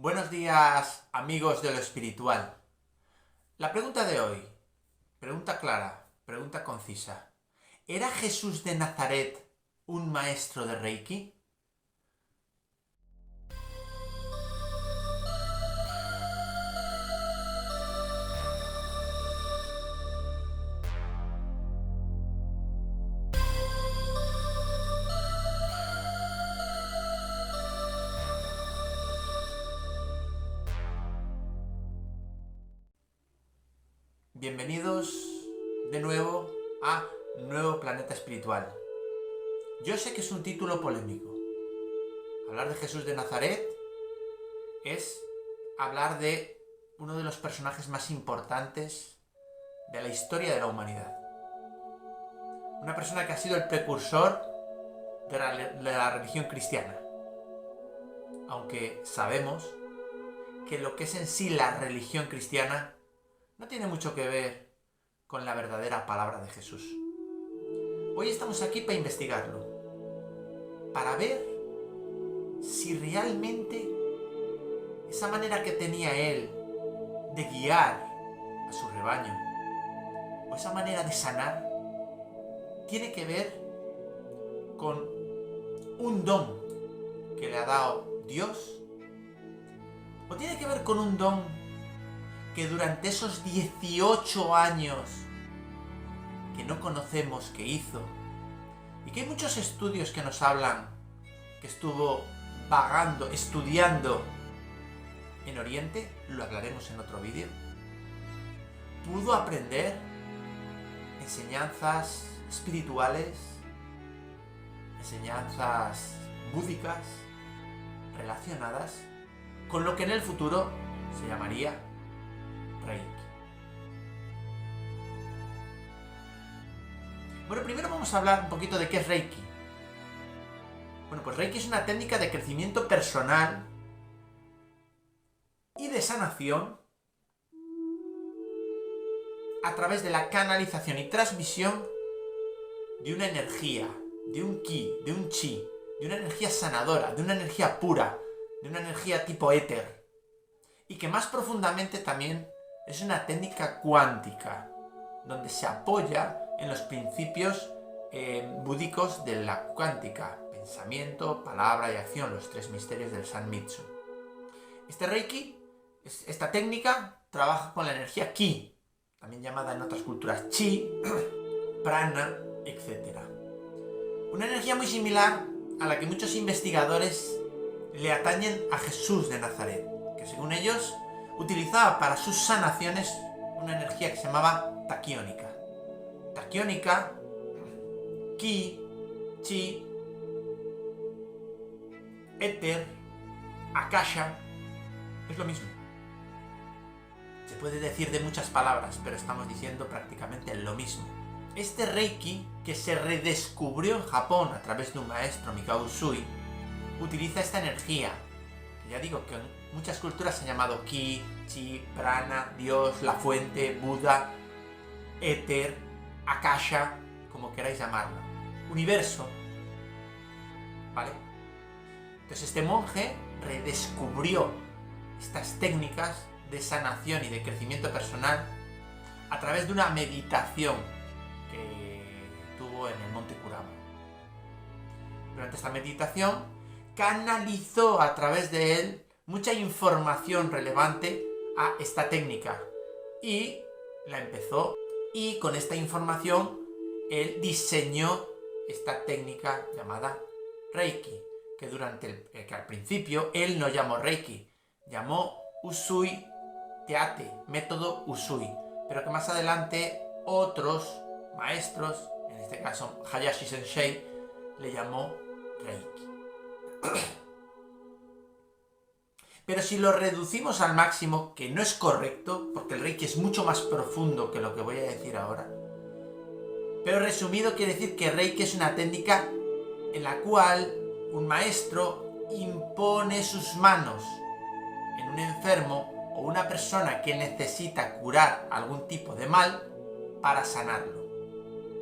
Buenos días, amigos de lo espiritual. La pregunta de hoy, pregunta clara, pregunta concisa. ¿Era Jesús de Nazaret un maestro de Reiki? Bienvenidos de nuevo a Nuevo Planeta Espiritual. Yo sé que es un título polémico. Hablar de Jesús de Nazaret es hablar de uno de los personajes más importantes de la historia de la humanidad. Una persona que ha sido el precursor de la religión cristiana. Aunque sabemos que lo que es en sí la religión cristiana no tiene mucho que ver con la verdadera palabra de Jesús. Hoy estamos aquí para investigarlo, para ver si realmente esa manera que tenía él de guiar a su rebaño, o esa manera de sanar, tiene que ver con un don que le ha dado Dios, o tiene que ver con un don que durante esos 18 años que no conocemos que hizo, y que hay muchos estudios que nos hablan que estuvo vagando, estudiando en Oriente, lo hablaremos en otro vídeo, pudo aprender enseñanzas espirituales, enseñanzas búdicas relacionadas con lo que en el futuro se llamaría Reiki. Bueno, primero vamos a hablar un poquito de qué es Reiki. Bueno, pues Reiki es una técnica de crecimiento personal y de sanación a través de la canalización y transmisión de una energía, de un ki, de un chi, de una energía sanadora, de una energía pura, de una energía tipo éter, y que más profundamente también es una técnica cuántica, donde se apoya en los principios búdicos de la cuántica: pensamiento, palabra y acción, los tres misterios del Sanmitsu. Este Reiki, esta técnica, trabaja con la energía Ki, también llamada en otras culturas Chi, Prana, etc. Una energía muy similar a la que muchos investigadores le atañen a Jesús de Nazaret, que según ellos utilizaba para sus sanaciones una energía que se llamaba taquiónica. Taquiónica, Ki, Chi, éter, Akasha, es lo mismo. Se puede decir de muchas palabras, pero estamos diciendo prácticamente lo mismo. Este Reiki, que se redescubrió en Japón a través de un maestro, Mikao Usui, utiliza esta energía, que ya digo que en muchas culturas se ha llamado Ki, Chi, Prana, Dios, la fuente, Buda, éter, Akasha, como queráis llamarlo, universo, ¿vale? Entonces este monje redescubrió estas técnicas de sanación y de crecimiento personal a través de una meditación que tuvo en el Monte Kurama. Durante esta meditación canalizó a través de él mucha información relevante a esta técnica y la empezó, y con esta información él diseñó esta técnica llamada Reiki, que al principio él no llamó Reiki, llamó Usui Teate, método Usui, pero que más adelante otros maestros, en este caso Hayashi Sensei, le llamó Reiki. Pero si lo reducimos al máximo, que no es correcto, porque el Reiki es mucho más profundo que lo que voy a decir ahora, pero resumido quiere decir que Reiki es una técnica en la cual un maestro impone sus manos en un enfermo o una persona que necesita curar algún tipo de mal para sanarlo.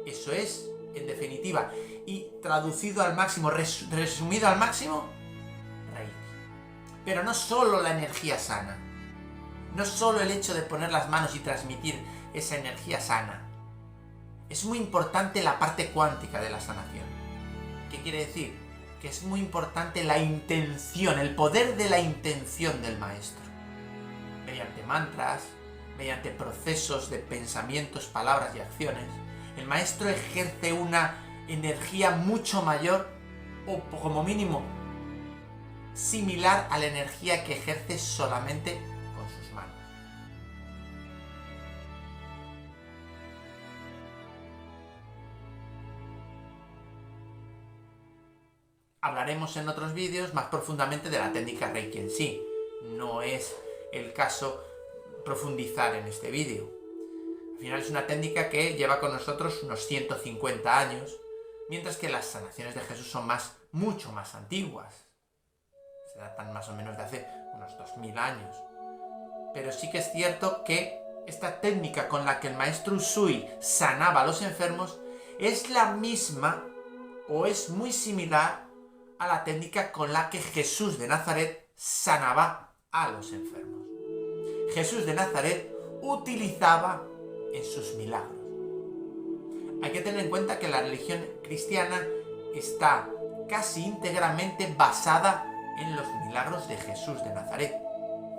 Eso es, en definitiva, y traducido al máximo, resumido al máximo, Reiki. Pero no solo la energía sana, no solo el hecho de poner las manos y transmitir esa energía sana. Es muy importante la parte cuántica de la sanación. ¿Qué quiere decir? Que es muy importante la intención, el poder de la intención del maestro. Mediante mantras, mediante procesos de pensamientos, palabras y acciones, el maestro ejerce una energía mucho mayor, o como mínimo similar a la energía que ejerce solamente con sus manos. Hablaremos en otros vídeos más profundamente de la técnica Reiki en sí. No es el caso profundizar en este vídeo. Al final es una técnica que lleva con nosotros unos 150 años, mientras que las sanaciones de Jesús son mucho más antiguas. Se datan más o menos de hace unos 2000 años. Pero sí que es cierto que esta técnica con la que el maestro Usui sanaba a los enfermos es la misma o es muy similar a la técnica con la que Jesús de Nazaret sanaba a los enfermos. Jesús de Nazaret utilizaba en sus milagros. Hay que tener en cuenta que la religión cristiana está casi íntegramente basada en los milagros de Jesús de Nazaret.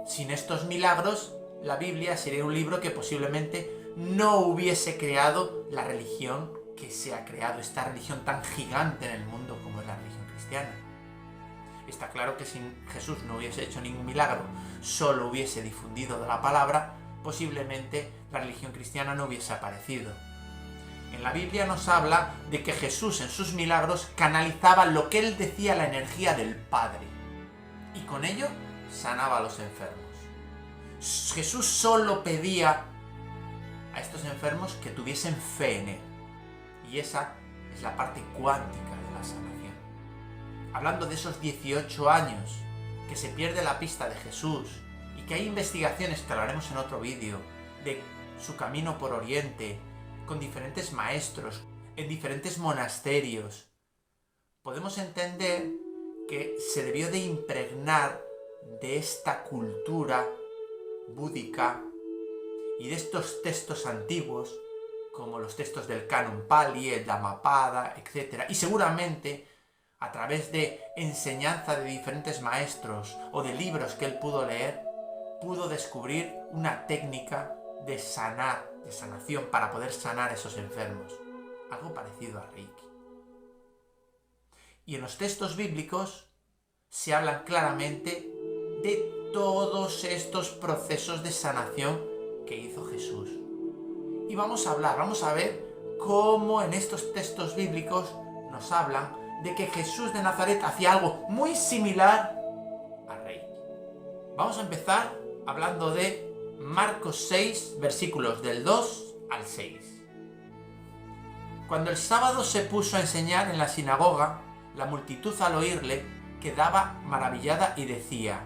Sin estos milagros, la Biblia sería un libro que posiblemente no hubiese creado la religión que se ha creado, esta religión tan gigante en el mundo como es la religión cristiana. Está claro que si Jesús no hubiese hecho ningún milagro, solo hubiese difundido la palabra, posiblemente la religión cristiana no hubiese aparecido. En la Biblia nos habla de que Jesús en sus milagros canalizaba lo que él decía, la energía del Padre, y con ello sanaba a los enfermos. Jesús solo pedía a estos enfermos que tuviesen fe en él, y esa es la parte cuántica de la sanación. Hablando de esos 18 años que se pierde la pista de Jesús y que hay investigaciones que hablaremos en otro vídeo de su camino por Oriente, con diferentes maestros, en diferentes monasterios, podemos entender que se debió de impregnar de esta cultura búdica y de estos textos antiguos, como los textos del Canon Pali, el Dhammapada, etc. Y seguramente, a través de enseñanza de diferentes maestros o de libros que él pudo leer, pudo descubrir una técnica de sanación para poder sanar a esos enfermos. Algo parecido a Reiki. Y en los textos bíblicos se habla claramente de todos estos procesos de sanación que hizo Jesús. Y vamos a ver cómo en estos textos bíblicos nos hablan de que Jesús de Nazaret hacía algo muy similar a Reiki. Vamos a empezar hablando de Marcos 6, versículos del 2 al 6. Cuando el sábado se puso a enseñar en la sinagoga, la multitud al oírle quedaba maravillada y decía: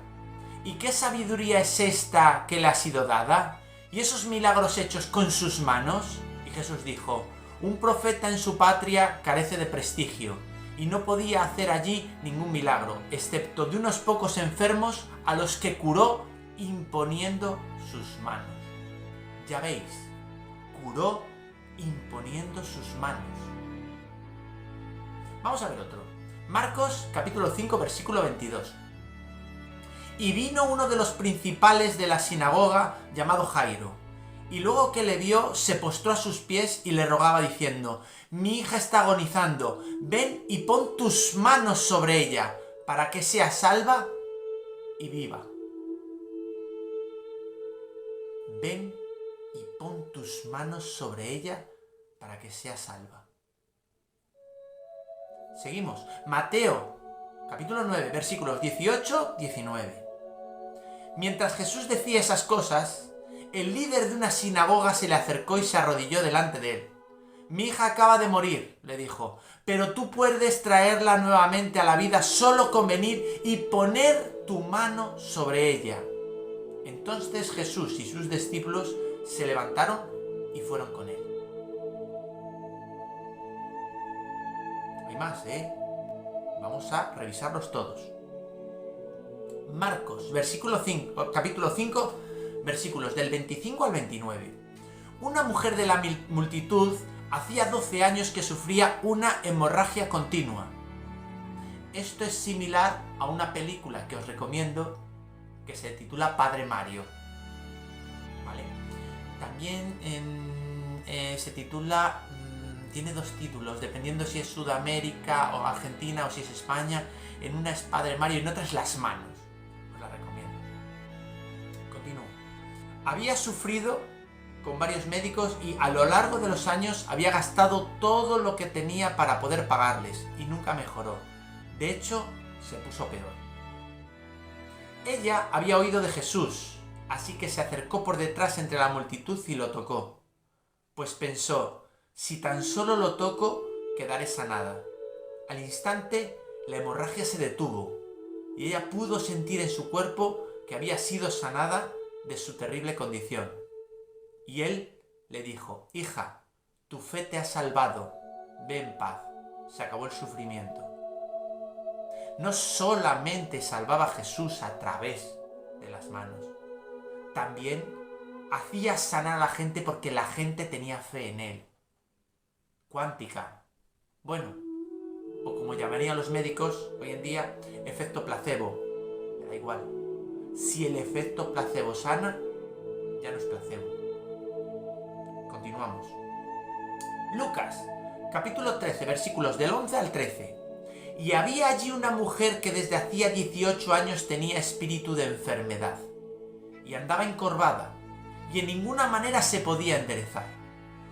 ¿y qué sabiduría es esta que le ha sido dada? ¿Y esos milagros hechos con sus manos? Y Jesús dijo: un profeta en su patria carece de prestigio, y no podía hacer allí ningún milagro, excepto de unos pocos enfermos a los que curó imponiendo sus manos. Ya veis, curó imponiendo sus manos. Vamos a ver otro. Marcos capítulo 5 versículo 22. Y vino uno de los principales de la sinagoga llamado Jairo, y luego que le vio se postró a sus pies y le rogaba diciendo: mi hija está agonizando, ven y pon tus manos sobre ella para que sea salva y viva. Ven y pon tus manos sobre ella para que sea salva. Seguimos. Mateo, capítulo 9, versículos 18-19. Mientras Jesús decía esas cosas, el líder de una sinagoga se le acercó y se arrodilló delante de él. Mi hija acaba de morir, le dijo, pero tú puedes traerla nuevamente a la vida solo con venir y poner tu mano sobre ella. Entonces Jesús y sus discípulos se levantaron y fueron con él. Hay más, Vamos a revisarlos todos. Marcos, capítulo 5, versículos del 25 al 29. Una mujer de la multitud hacía 12 años que sufría una hemorragia continua. Esto es similar a una película que os recomiendo que se titula Padre Mario. ¿Vale? También se titula, tiene dos títulos, dependiendo si es Sudamérica o Argentina o si es España. En una es Padre Mario y en otra es Las Manos. Os la recomiendo. Continúo. Había sufrido con varios médicos y a lo largo de los años había gastado todo lo que tenía para poder pagarles y nunca mejoró. De hecho, se puso peor. Ella había oído de Jesús, así que se acercó por detrás entre la multitud y lo tocó. Pues pensó, si tan solo lo toco, quedaré sanada. Al instante, la hemorragia se detuvo y ella pudo sentir en su cuerpo que había sido sanada de su terrible condición. Y él le dijo, hija, tu fe te ha salvado, ve en paz. Se acabó el sufrimiento. No solamente salvaba a Jesús a través de las manos, también hacía sanar a la gente porque la gente tenía fe en él. Cuántica. Bueno, o como llamarían los médicos hoy en día, efecto placebo. Me da igual. Si el efecto placebo sana, ya no es placebo. Continuamos. Lucas, capítulo 13, versículos del 11 al 13. Y había allí una mujer que desde hacía 18 años tenía espíritu de enfermedad y andaba encorvada y en ninguna manera se podía enderezar.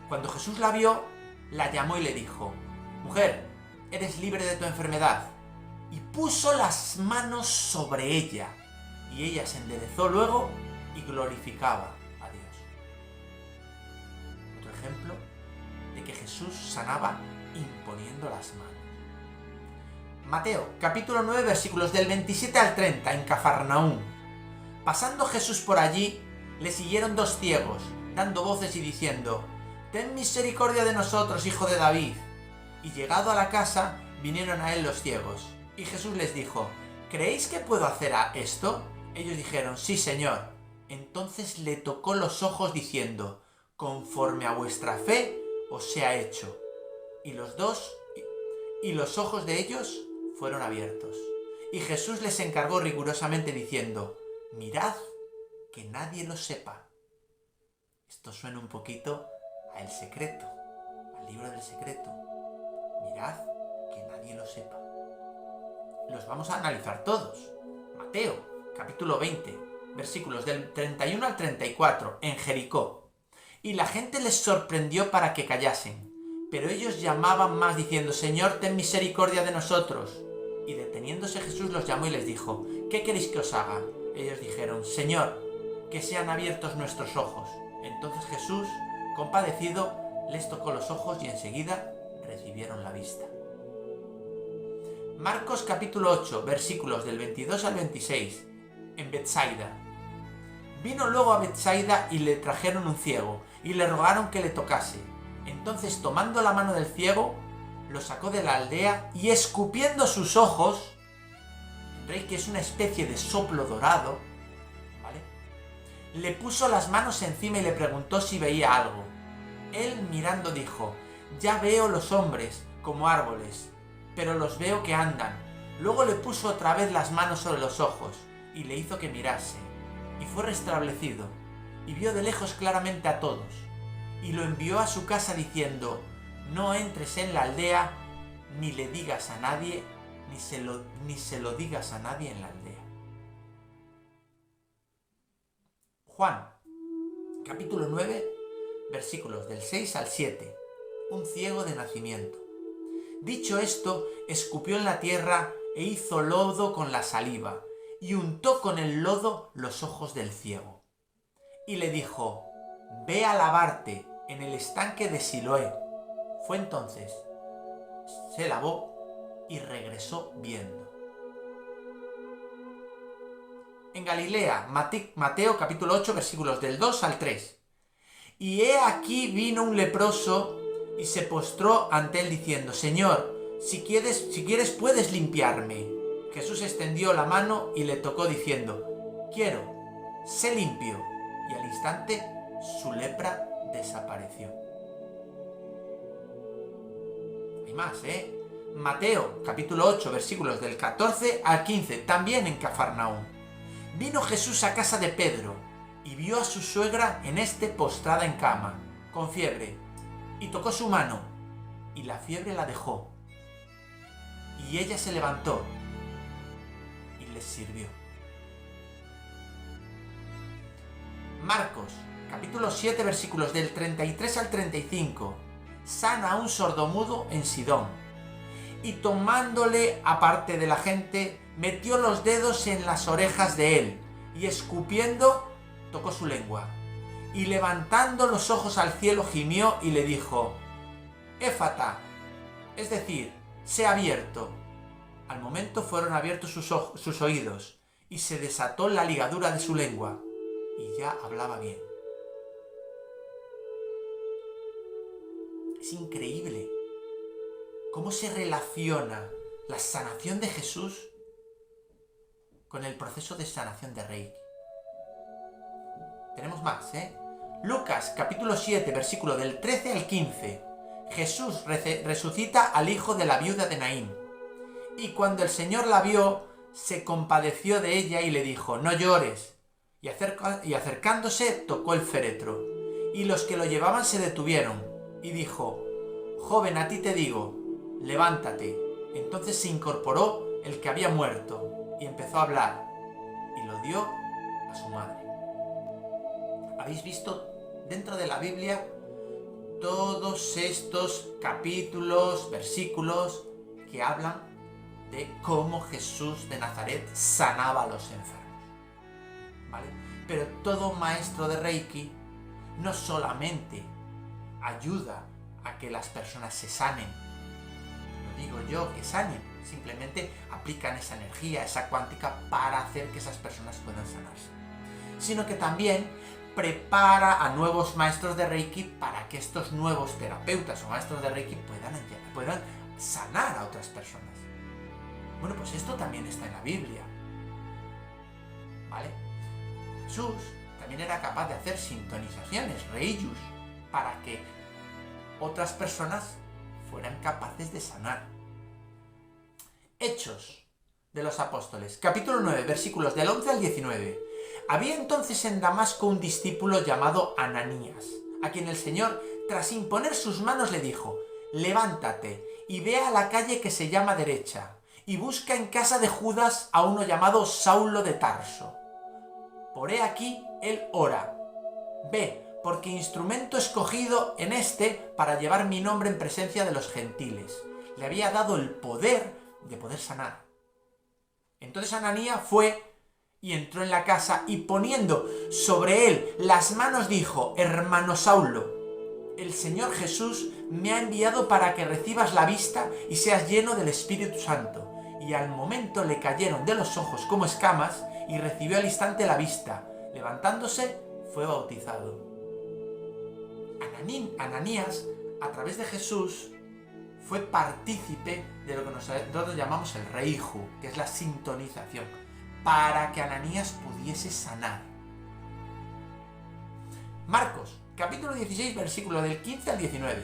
Cuando Jesús la vio, la llamó y le dijo, mujer, eres libre de tu enfermedad. Y puso las manos sobre ella y ella se enderezó luego y glorificaba a Dios. Otro ejemplo de que Jesús sanaba imponiendo las manos. Mateo, capítulo 9, versículos del 27 al 30, en Cafarnaúm. Pasando Jesús por allí, le siguieron dos ciegos, dando voces y diciendo, ten misericordia de nosotros, hijo de David. Y llegado a la casa, vinieron a él los ciegos. Y Jesús les dijo, ¿creéis que puedo hacer esto? Ellos dijeron, sí, Señor. Entonces le tocó los ojos diciendo, conforme a vuestra fe os sea hecho. Y los ojos de ellos fueron abiertos. Y Jesús les encargó rigurosamente diciendo, mirad que nadie lo sepa. Esto suena un poquito a El Secreto, al libro del secreto. Mirad que nadie lo sepa. Los vamos a analizar todos. Mateo, capítulo 20, versículos del 31 al 34, en Jericó. Y la gente les sorprendió para que callasen. Pero ellos llamaban más diciendo, Señor, ten misericordia de nosotros. Y deteniéndose Jesús los llamó y les dijo, ¿qué queréis que os haga? Ellos dijeron, Señor, que sean abiertos nuestros ojos. Entonces Jesús, compadecido, les tocó los ojos y enseguida recibieron la vista. Marcos capítulo 8, versículos del 22 al 26, en Betsaida. Vino luego a Betsaida y le trajeron un ciego, y le rogaron que le tocase. Entonces, tomando la mano del ciego, lo sacó de la aldea y escupiendo sus ojos, que es una especie de soplo dorado, ¿vale? Le puso las manos encima y le preguntó si veía algo. Él mirando dijo, ya veo los hombres como árboles, pero los veo que andan. Luego le puso otra vez las manos sobre los ojos y le hizo que mirase, y fue restablecido, y vio de lejos claramente a todos. Y lo envió a su casa diciendo, no entres en la aldea, ni le digas a nadie, ni se lo digas a nadie en la aldea. Juan, capítulo 9, versículos del 6 al 7. Un ciego de nacimiento. Dicho esto, escupió en la tierra e hizo lodo con la saliva, y untó con el lodo los ojos del ciego. Y le dijo, ve a lavarte en el estanque de Siloé. Fue entonces, se lavó y regresó viendo. En Galilea, Mateo capítulo 8, versículos del 2 al 3. Y he aquí vino un leproso y se postró ante él diciendo, Señor, si quieres puedes limpiarme. Jesús extendió la mano y le tocó diciendo: quiero, sé limpio. Y al instante su lepra desapareció. Hay más, Mateo, capítulo 8, versículos del 14 al 15, también en Cafarnaúm. Vino Jesús a casa de Pedro y vio a su suegra postrada en cama, con fiebre, y tocó su mano, y la fiebre la dejó. Y ella se levantó y les sirvió. Marcos, capítulo 7, versículos del 33 al 35. Sana a un sordomudo en Sidón. Y tomándole aparte de la gente, metió los dedos en las orejas de él, y escupiendo, tocó su lengua. Y levantando los ojos al cielo, gimió y le dijo: Éfata, es decir, sé abierto. Al momento fueron abiertos sus oídos, y se desató la ligadura de su lengua, y ya hablaba bien. Es increíble cómo se relaciona la sanación de Jesús con el proceso de sanación de Reiki. Tenemos más, Lucas, capítulo 7, versículo del 13 al 15. Jesús resucita al hijo de la viuda de Naín. Y cuando el Señor la vio, se compadeció de ella y le dijo: no llores. Y acercándose, tocó el féretro. Y los que lo llevaban se detuvieron. Y dijo: joven, a ti te digo, levántate. Entonces se incorporó el que había muerto y empezó a hablar, y lo dio a su madre. ¿Habéis visto dentro de la Biblia todos estos capítulos, versículos que hablan de cómo Jesús de Nazaret sanaba a los enfermos? ¿Vale? Pero todo maestro de Reiki no solamente ayuda a que las personas se sanen, no digo yo que sanen, simplemente aplican esa energía, esa cuántica para hacer que esas personas puedan sanarse, sino que también prepara a nuevos maestros de Reiki para que estos nuevos terapeutas o maestros de Reiki puedan sanar a otras personas. Bueno, pues esto también está en la Biblia, ¿vale? Jesús también era capaz de hacer sintonizaciones, reiyus, para que otras personas fueran capaces de sanar. Hechos de los Apóstoles, capítulo 9, versículos del 11 al 19. Había entonces en Damasco un discípulo llamado Ananías, a quien el Señor, tras imponer sus manos, le dijo: levántate y ve a la calle que se llama Derecha, y busca en casa de Judas a uno llamado Saulo de Tarso. Por he aquí él ora. Ve, porque instrumento escogido en para llevar mi nombre en presencia de los gentiles. Le había dado el poder de poder sanar. Entonces Ananías fue y entró en la casa, y poniendo sobre él las manos dijo: hermano Saulo, el Señor Jesús me ha enviado para que recibas la vista y seas lleno del Espíritu Santo. Y al momento le cayeron de los ojos como escamas, y recibió al instante la vista. Levantándose, fue bautizado. Ananías, a través de Jesús, fue partícipe de lo que nosotros llamamos el reiju, que es la sintonización, para que Ananías pudiese sanar. Marcos, capítulo 16, versículo del 15 al 19.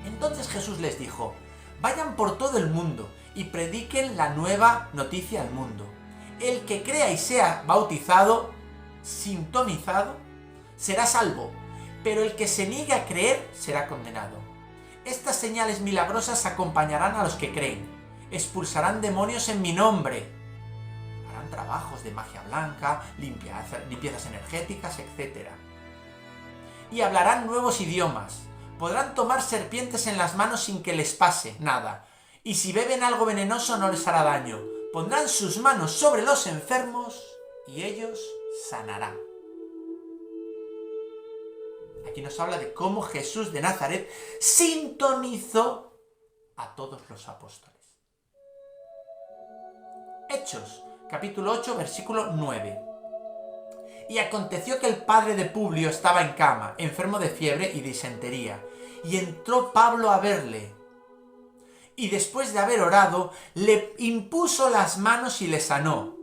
Entonces Jesús les dijo: vayan por todo el mundo y prediquen la nueva noticia al mundo. El que crea y sea bautizado, sintonizado, será salvo, pero el que se niegue a creer será condenado. Estas señales milagrosas acompañarán a los que creen. Expulsarán demonios en mi nombre. Harán trabajos de magia blanca, limpiezas energéticas, etc. Y hablarán nuevos idiomas. Podrán tomar serpientes en las manos sin que les pase nada. Y si beben algo venenoso no les hará daño. Pondrán sus manos sobre los enfermos y ellos sanarán. Aquí nos habla de cómo Jesús de Nazaret sintonizó a todos los apóstoles. Hechos, capítulo 8, versículo 9. Y aconteció que el padre de Publio estaba en cama, enfermo de fiebre y disentería, y entró Pablo a verle, y después de haber orado, le impuso las manos y le sanó.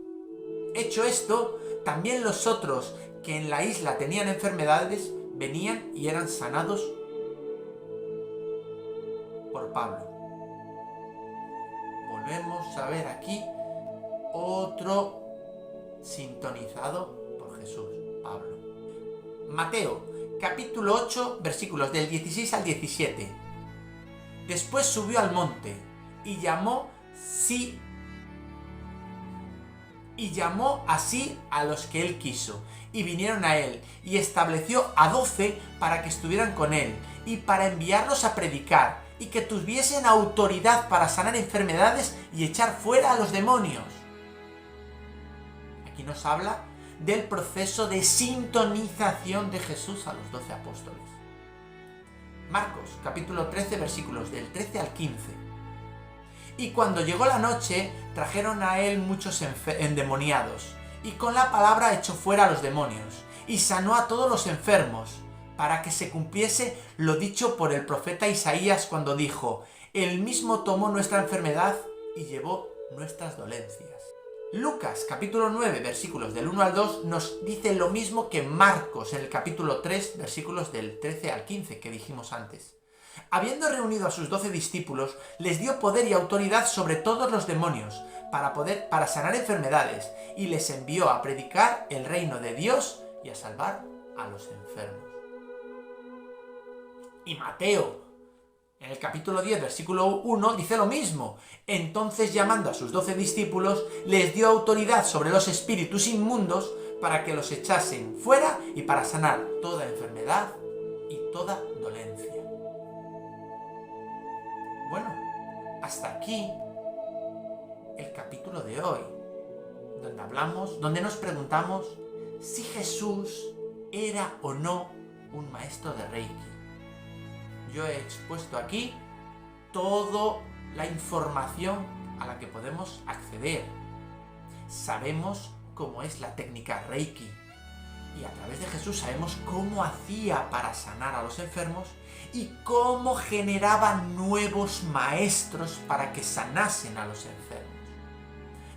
Hecho esto, también los otros que en la isla tenían enfermedades venían y eran sanados por Pablo. Volvemos a ver aquí otro sintonizado por Jesús, Pablo. Mateo, capítulo 8, versículos del 16 al 17. Después subió al monte y llamó así a los que él quiso, y vinieron a él, y estableció a 12 para que estuvieran con él, y para enviarlos a predicar, y que tuviesen autoridad para sanar enfermedades y echar fuera a los demonios. Aquí nos habla del proceso de sintonización de Jesús a los 12 apóstoles. Marcos, capítulo 13, versículos del 13 al 15. Y cuando llegó la noche, trajeron a él muchos endemoniados, y con la palabra echó fuera a los demonios, y sanó a todos los enfermos, para que se cumpliese lo dicho por el profeta Isaías cuando dijo: Él mismo tomó nuestra enfermedad y llevó nuestras dolencias. Lucas, capítulo 9, versículos del 1 al 2, nos dice lo mismo que Marcos en el capítulo 3, versículos del 13 al 15, que dijimos antes. Habiendo reunido a sus 12 discípulos, les dio poder y autoridad sobre todos los demonios, para sanar enfermedades, y les envió a predicar el reino de Dios y a salvar a los enfermos. Y Mateo, en el capítulo 10, versículo 1, dice lo mismo. Entonces, llamando a sus 12 discípulos, les dio autoridad sobre los espíritus inmundos para que los echasen fuera y para sanar toda enfermedad y toda dolencia. Bueno, hasta aquí el capítulo de hoy, donde nos preguntamos si Jesús era o no un maestro de Reiki. Yo he expuesto aquí toda la información a la que podemos acceder. Sabemos cómo es la técnica Reiki y a través de Jesús sabemos cómo hacía para sanar a los enfermos y cómo generaba nuevos maestros para que sanasen a los enfermos.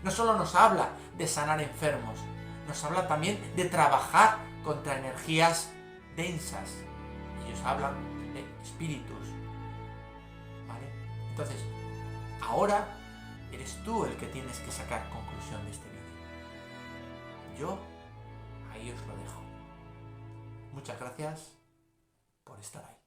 No solo nos habla de sanar enfermos, nos habla también de trabajar contra energías densas. Ellos hablan de espíritus, ¿vale? Entonces, ahora eres tú el que tienes que sacar conclusión de este vídeo. Yo ahí os lo dejo. Muchas gracias por estar ahí.